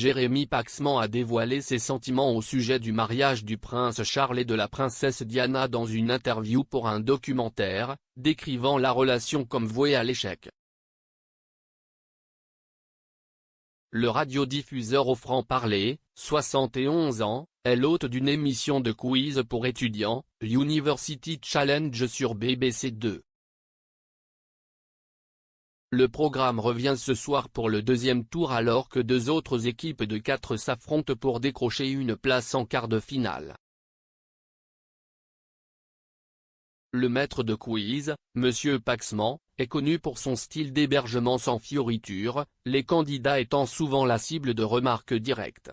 Jérémy Paxman a dévoilé ses sentiments au sujet du mariage du prince Charles et de la princesse Diana dans une interview pour un documentaire, décrivant la relation comme vouée à l'échec. Le radiodiffuseur au franc-parler, 71 ans, est l'hôte d'une émission de quiz pour étudiants, University Challenge sur BBC 2. Le programme revient ce soir pour le deuxième tour alors que deux autres équipes de 4 s'affrontent pour décrocher une place en quart de finale. Le maître de quiz, Monsieur Paxman, est connu pour son style d'hébergement sans fioritures, les candidats étant souvent la cible de remarques directes.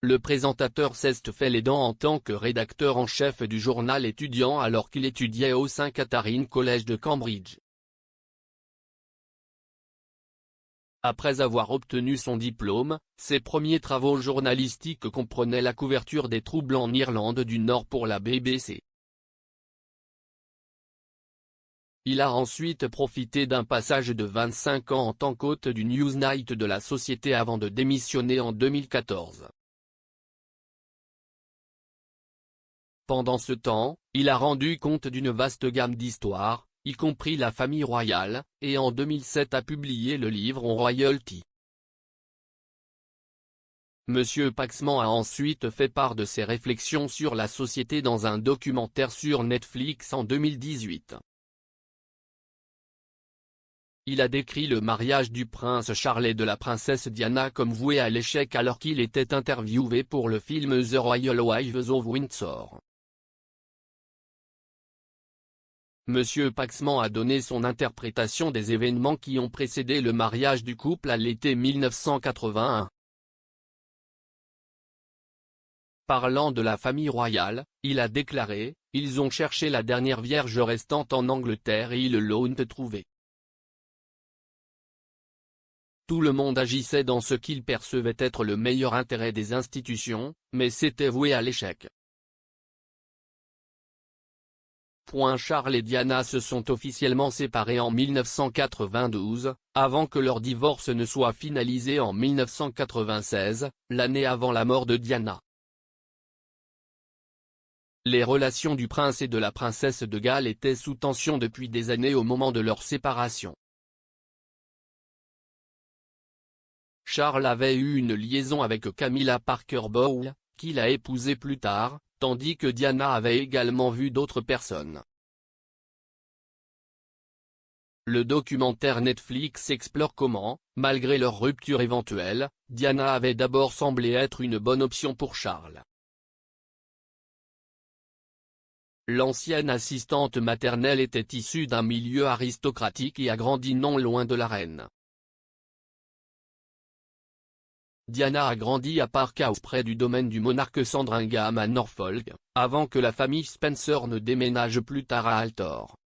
Le présentateur s'est fait les dents en tant que rédacteur en chef du journal étudiant alors qu'il étudiait au St Catharines College de Cambridge. Après avoir obtenu son diplôme, ses premiers travaux journalistiques comprenaient la couverture des troubles en Irlande du Nord pour la BBC. Il a ensuite profité d'un passage de 25 ans en tant qu'hôte du Newsnight de la société avant de démissionner en 2014. Pendant ce temps, il a rendu compte d'une vaste gamme d'histoires, y compris la famille royale, et en 2007 a publié le livre On Royalty. Monsieur Paxman a ensuite fait part de ses réflexions sur la société dans un documentaire sur Netflix en 2018. Il a décrit le mariage du prince Charles et de la princesse Diana comme voué à l'échec alors qu'il était interviewé pour le film The Royal Wives of Windsor. Monsieur Paxman a donné son interprétation des événements qui ont précédé le mariage du couple à l'été 1981. Parlant de la famille royale, il a déclaré « Ils ont cherché la dernière vierge restante en Angleterre et ils l'ont trouvée. Tout le monde agissait dans ce qu'il percevait être le meilleur intérêt des institutions, mais c'était voué à l'échec. » Charles et Diana se sont officiellement séparés en 1992, avant que leur divorce ne soit finalisé en 1996, l'année avant la mort de Diana. Les relations du prince et de la princesse de Galles étaient sous tension depuis des années au moment de leur séparation. Charles avait eu une liaison avec Camilla Parker Bowles, qu'il a épousée plus tard, tandis que Diana avait également vu d'autres personnes. Le documentaire Netflix explore comment, malgré leur rupture éventuelle, Diana avait d'abord semblé être une bonne option pour Charles. L'ancienne assistante maternelle était issue d'un milieu aristocratique et a grandi non loin de la reine. Diana a grandi à Park House près du domaine du monarque Sandringham à Norfolk, avant que la famille Spencer ne déménage plus tard à Altor.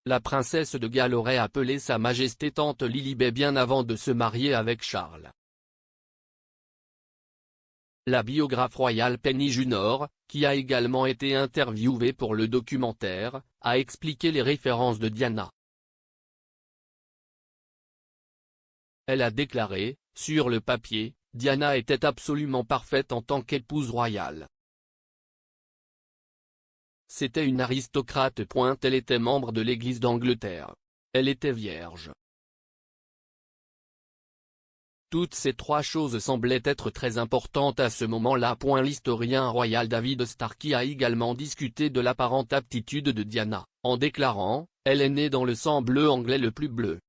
La princesse de Galles aurait appelé Sa Majesté Tante Lilibet bien avant de se marier avec Charles. La biographe royale Penny Junor, qui a également été interviewée pour le documentaire, a expliqué les références de Diana. Elle a déclaré, « Sur le papier, Diana était absolument parfaite en tant qu'épouse royale. C'était une aristocrate. Elle était membre de l'Église d'Angleterre. Elle était vierge. » Toutes ces trois choses semblaient être très importantes à ce moment-là. L'historien royal David Starkey a également discuté de l'apparente aptitude de Diana, en déclarant « Elle est née dans le sang bleu anglais le plus bleu.